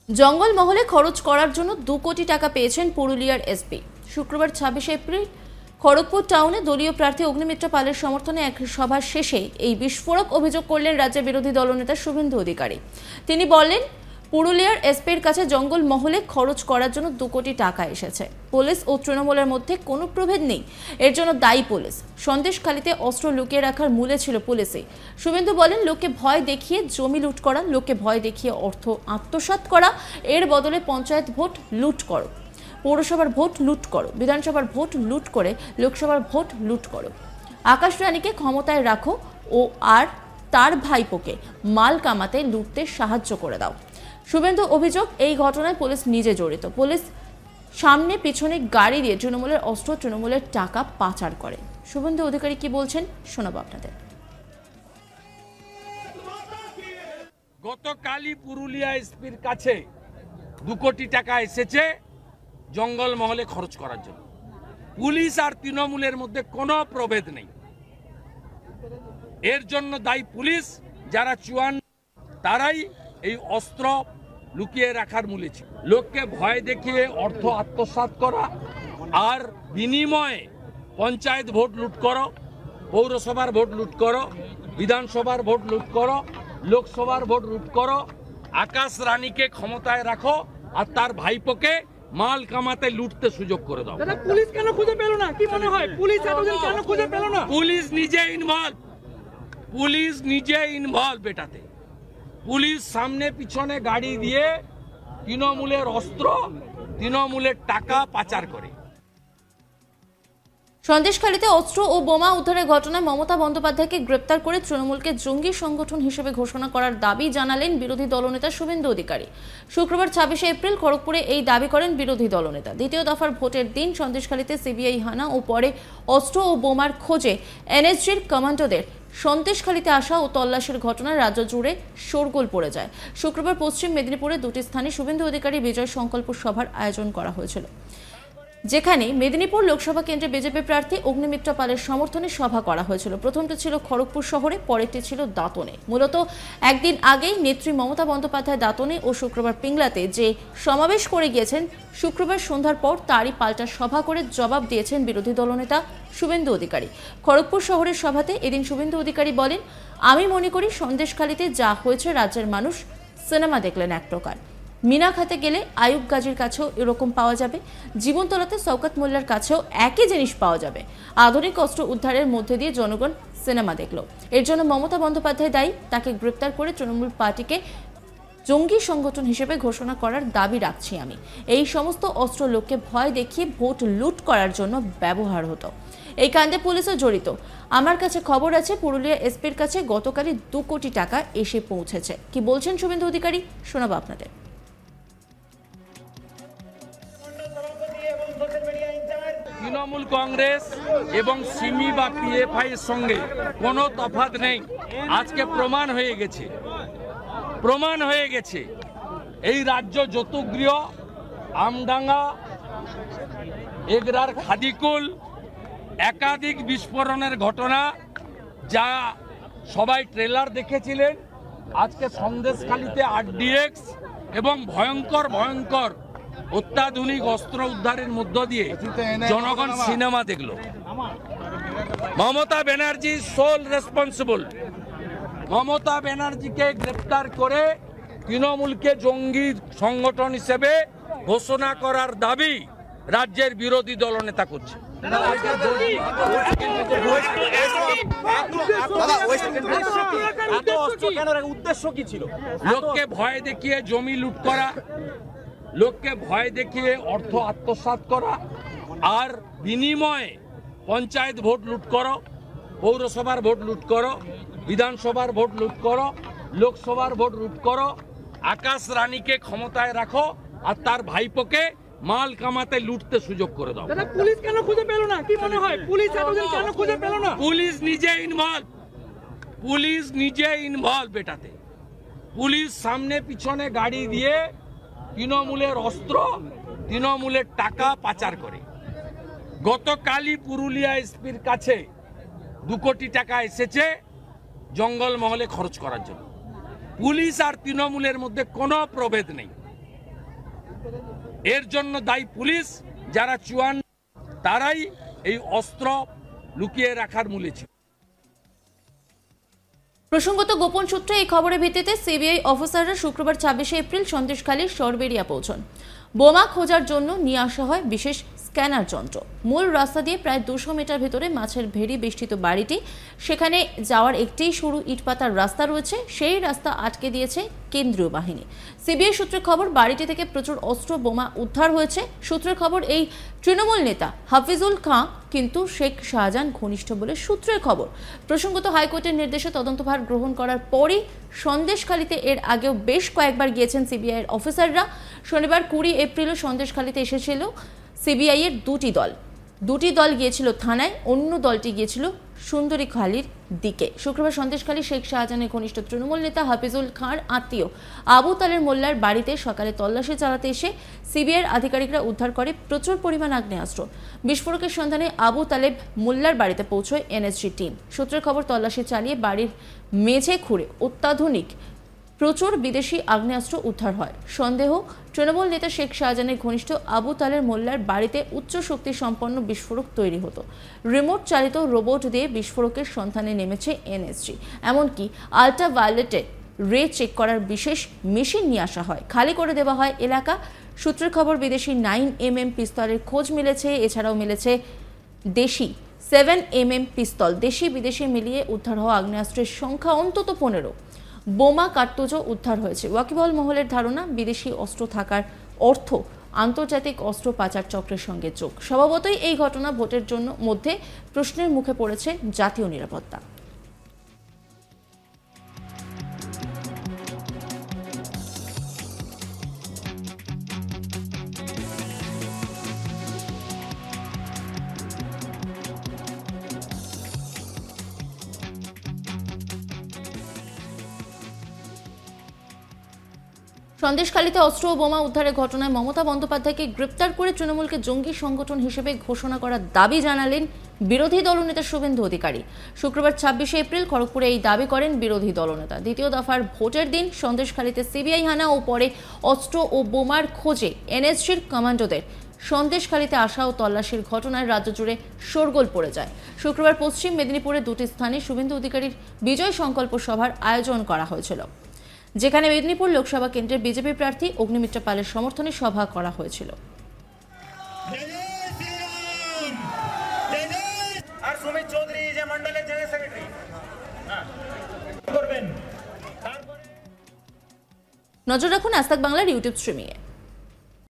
জঙ্গলমহলে খরচ করার জন্য 2 কোটি টাকা পেয়েছেন পুরুলিয়ার এসপি। শুক্রবার 26 এপ্রিল খড়গপুর টাউনে দলীয় প্রার্থী অগ্নিমিত্রা পালের সমর্থনে এক সভা শেষে এই বিস্ফোরক অভিযোগ করলেন রাজ্যের বিরোধী দলনেতা শুভেন্দু অধিকারী। তিনি বললেন, পুরুলিয়ার এসপির কাছে জঙ্গলমহলে খরচ করার জন্য 2 কোটি টাকা এসেছে। পুলিশ ও তৃণমূলের মধ্যে কোনো প্রভেদ নেই, এর জন্য দায়ী পুলিশ। সন্দেশখালীতে অস্ত্র লুকিয়ে রাখার মূলে ছিল পুলিশই। শুভেন্দু বলেন, লোককে ভয় দেখিয়ে জমি লুট করা, লোককে ভয় দেখিয়ে অর্থ আত্মসাৎ করা, এর বদলে পঞ্চায়েত ভোট লুট করো, পৌরসভার ভোট লুট করো, বিধানসভার ভোট লুট করে লোকসভার ভোট লুট করো। আকাশ রানীকে ক্ষমতায় রাখো ও আর তার ভাইপোকে মাল কামাতে লুটতে সাহায্য করে দাও। শুভেন্দু অভিযোগ, এই ঘটনায় পুলিশ নিজে জড়িত। পুলিশ সামনে পিছনে গাড়ি দিয়ে তৃণমূলের অস্ত্র, তৃণমূলের টাকা পাচার করে। শুভেন্দু অধিকারী কি বলছেন শোনাবো আপনাদের। গতকালই পুরুলিয়া এসপির কাছে 2 কোটি টাকা এসেছে জঙ্গলমহলে খরচ করার জন্য। পুলিশ আর তৃণমূলের মধ্যে কোনো প্রভেদ নেই, এর জন্য দায়ী পুলিশ। যারা চুয়ান তারাই এই অস্ত্র লুকিয়ে রাখার মূলে ছিল। লোককে ভয় দেখিয়ে অর্থ আত্মসাৎ করা আর বিনিময়ে পঞ্চায়েত ভোট লুট করো, পৌরসভার ভোট লুট করো, বিধানসভার ভোট লুট করো, লোকসভার ভোট লুট করো। আকাশ রানীকে ক্ষমতায় রাখো আর তার ভাইপোকে মাল কামাতে লুটতে সুযোগ করে দাও। পুলিশ কেন খুঁজে পেল না? কি মনে হয় পুলিশ এতদিন কেন খুঁজে পেল না? পুলিশ নিজে ইনভলভ, পুলিশ নিজে ইনভলভ এটাতে। পুলিশ সামনে পিছনে গাড়ি দিয়ে তৃণমূলের অস্ত্র, তৃণমূলের টাকা পাচার করে। সন্দেশখালীতে অস্ত্র ও বোমা উদ্ধারের ঘটনায় মমতা বন্দ্যোপাধ্যায়কে গ্রেপ্তার করে তৃণমূলকে জঙ্গি সংগঠন হিসেবে ঘোষণা করার দাবি জানালেন বিরোধী দলনেতা শুভেন্দু অধিকারী। শুক্রবার 26 এপ্রিল খড়গপুরে এই দাবি করেন বিরোধী দলনেতা। দ্বিতীয় দফার ভোটের দিন সন্দেশখালীতে সিবিআই হানা ও পরে অস্ত্র ও বোমার খোঁজে এনএসজির কমান্ডোদের সন্দেশখালীতে আসা ও তল্লাশির ঘটনায় রাজ্য জুড়ে শোরগোল পড়ে যায়। শুক্রবার পশ্চিম মেদিনীপুরে 2টি স্থানে শুভেন্দু অধিকারী বিজয় সংকল্প সভার আয়োজন করা হয়েছিল, যেখানে মেদিনীপুর লোকসভা কেন্দ্রে বিজেপি প্রার্থী অগ্নিমিত্রা পালের সমর্থনে সভা করা হয়েছিল। প্রথমটি ছিল খড়গপুর শহরে, পরেরটি ছিল দাঁতনে। মূলত একদিন আগেই নেত্রী মমতা বন্দ্যোপাধ্যায় দাঁতনে ও শুক্রবার পিংলাতে যে সমাবেশ করে গিয়েছেন, শুক্রবার সন্ধ্যার পর তারই পাল্টা সভা করে জবাব দিয়েছেন বিরোধী দলনেতা শুভেন্দু অধিকারী। খড়গপুর শহরের সভাতে এদিন শুভেন্দু অধিকারী বলেন, আমি মনে করি সন্দেশখালীতে যা হয়েছে রাজ্যের মানুষ সিনেমা দেখলেন এক প্রকার। মিনাখাতে গেলে আয়ুব গাজীর কাছেও এরকম পাওয়া যাবে, জীবনতলাতে শওকত মোল্লার কাছেও একই জিনিস পাওয়া যাবে। আধুনিক অস্ত্র উদ্ধারের মধ্যে দিয়ে জনগণ সিনেমা দেখল। এর জন্য মমতা বন্দ্যোপাধ্যায় দায়ী। তাকে গ্রেপ্তার করে তৃণমূল পার্টিকে জঙ্গি সংগঠন হিসেবে ঘোষণা করার দাবি রাখছি আমি। এই সমস্ত অস্ত্র লোককে ভয় দেখিয়ে ভোট লুট করার জন্য ব্যবহার হতো। এই কাণ্ডে পুলিশও জড়িত। আমার কাছে খবর আছে পুরুলিয়া এসপির কাছে গতকালই 2 কোটি টাকা এসে পৌঁছেছে। কি বলছেন শুভেন্দু অধিকারী শোনাবো আপনাদের। তৃণমূল কংগ্রেস এবং সিমি বা পিএফআই এর সঙ্গে কোনো তফাৎ নেই। আজকে প্রমাণ হয়ে গেছে এই রাজ্য যতুগৃহ, আমডাঙ্গা, এগরার খাদিকুল একাধিক বিস্ফোরণের ঘটনা, যা সবাই ট্রেলার দেখেছিলেন। আজকে সন্দেশখালীতে আরডিএক্স এবং ভয়ঙ্কর অত্যাধুনিক অস্ত্র উদ্ধারের মধ্য দিয়ে জনগণ সিনেমা দেখল। Mamata Banerjee sole responsible. মমতা ব্যানার্জিকে গ্রেপ্তার করে তৃণমূলকে জঙ্গি সংগঠন হিসেবে ঘোষণা করার দাবি রাজ্যের বিরোধী দলনেতা করছে। লোককে ভয় দেখিয়ে জমি লুট করা, লোককে ভয় দেখিয়ে অর্থ আত্মসাৎ করা আর বিনিময়ে পঞ্চায়েত ভোট লুট করো, পৌরসভার ভোট লুট করো, বিধানসভার ভোট লুট করো, লোকসভার ভোট লুট করো। আকাশ রানীকে ক্ষমতায় রাখো আর তার ভাইপোকে মাল কামাতে লুটতে সুযোগ করে দাও। পুলিশ কেন খুঁজে পেল না? কি মনে হয় পুলিশ এতদিন কেন খুঁজে পেল না? পুলিশ নিজে ইনভলভ এটাতে। পুলিশ সামনে পিছনে গাড়ি দিয়ে তৃণমূলের অস্ত্র, তৃণমূলের টাকা পাচার করে। গতকালই পুরুলিয়া এসপির কাছে 2 কোটি টাকা এসেছে জঙ্গলমহলে খরচ করার জন্য। পুলিশ আর তৃণমূলের মধ্যে কোনো প্রভেদ নেই, এর জন্য দায়ী পুলিশ, যারা চুয়ান তারাই এই অস্ত্র লুকিয়ে রাখার মূলে ছিল। প্রসঙ্গত গোপন সূত্রে এই খবরের ভিত্তিতে সিবিআই অফিসাররা শুক্রবার 26 এপ্রিল সন্দেশখালীর সরবেরিয়া পৌঁছন। বোমা খোঁজার জন্য নিয়ে আসা হয় বিশেষ স্ক্যানার যন্ত্র। মূল রাস্তা দিয়ে প্রায় 200 মিটার ভেতরে মাছের ভেড়ি বেষ্টিত বাড়িটি, সেখানে যাওয়ার একটি সরু ইটপাতার রাস্তা রয়েছে, সেই রাস্তা আটকে দিয়েছে কেন্দ্রীয় বাহিনী। সিবিআই সূত্রে খবর, বাড়িটি থেকে প্রচুর অস্ত্র বোমা উদ্ধার হয়েছে। সূত্রের খবর, এই তৃণমূল নেতা হাফিজুল খাঁ কিন্তু শেখ শাহজাহান ঘনিষ্ঠ বলে সূত্রের খবর। প্রসঙ্গত, হাইকোর্টের নির্দেশে তদন্তভার গ্রহণ করার পরই সন্দেশখালীতে এর আগেও বেশ কয়েকবার গিয়েছেন সিবিআইয়ের অফিসাররা। শনিবার 20 এপ্রিলও সন্দেশখালীতে এসেছিল সিবিআই এর দুটি দল গিয়েছিল থানায়, অন্য দলটি গিয়েছিল সুন্দরীখালীর দিকে। শুক্রবার সন্দেশখালী শেখ শাহজাহানের ঘনিষ্ঠ তৃণমূল নেতা হাফিজুল খাঁর আত্মীয় আবু তালেব মোল্লার বাড়িতে সকালে তল্লাশি চালাতে এসে সিবিআইয়ের আধিকারিকরা উদ্ধার করে প্রচুর পরিমাণ আগ্নেয়াস্ত্র। বিস্ফোরকের সন্ধানে আবু তালেব মোল্লার বাড়িতে পৌঁছয় এনএসজি টিম। সূত্রের খবর, তল্লাশি চালিয়ে বাড়ির মেঝে খুঁড়ে অত্যাধুনিক প্রচুর বিদেশি আগ্নেয়াস্ত্র উদ্ধার হয়। সন্দেহ, তৃণমূল নেতা শেখ শাহজাহানের ঘনিষ্ঠ আবু তালেব মোল্লার বাড়িতে উচ্চ শক্তি সম্পন্ন বিস্ফোরক তৈরি হতো। রিমোট চালিত রোবট দিয়ে বিস্ফোরকের সন্ধানে নেমেছে এনএসজি। এমনকি আল্ট্রাভায়োলেটে রে চেক করার বিশেষ মেশিন নিয়ে আসা হয়। খালি করে দেওয়া হয় এলাকা। সূত্রের খবর, বিদেশি 9mm পিস্তলের খোঁজ মিলেছে। এছাড়াও মিলেছে দেশি 7mm পিস্তল। দেশি বিদেশি মিলিয়ে উদ্ধার হওয়া আগ্নেয়াস্ত্রের সংখ্যা অন্তত 15। বোমা কার্তুজও উদ্ধার হয়েছে। ওয়াকিবহল মহলের ধারণা, বিদেশি অস্ত্র থাকার অর্থ আন্তর্জাতিক অস্ত্র পাচার চক্রের সঙ্গে যোগ। স্বভাবতই এই ঘটনা ভোটের জন্য মধ্যে প্রশ্নের মুখে পড়েছে জাতীয় নিরাপত্তা। সন্দেশখালীতে অস্ত্র ও বোমা উদ্ধারের ঘটনায় মমতা বন্দ্যোপাধ্যায়কে গ্রেপ্তার করে তৃণমূলকে জঙ্গি সংগঠন হিসেবে ঘোষণা করার দাবি জানালেন বিরোধী দলনেতা শুভেন্দু অধিকারী। শুক্রবার 26 এপ্রিল খড়গপুরে এই দাবি করেন বিরোধী দলনেতা। দ্বিতীয় দফার ভোটের দিন সন্দেশখালীতে সিবিআই হানা ও পরে অস্ত্র ও বোমার খোঁজে এনএসজির কমান্ডোদের সন্দেশখালীতে আসা ও তল্লাশির ঘটনায় রাজ্য জুড়ে শোরগোল পড়ে যায়। শুক্রবার পশ্চিম মেদিনীপুরে দুটি স্থানে শুভেন্দু অধিকারীর বিজয় সংকল্প সভার আয়োজন করা হয়েছিল, যেখানে মেদিনীপুর লোকসভা কেন্দ্রের বিজেপি প্রার্থী অগ্নিমিত্রা পালের সমর্থনে সভা করা হয়েছিল। নজর রাখুন আজ তাক বাংলার ইউটিউব স্ট্রিমিংয়ে।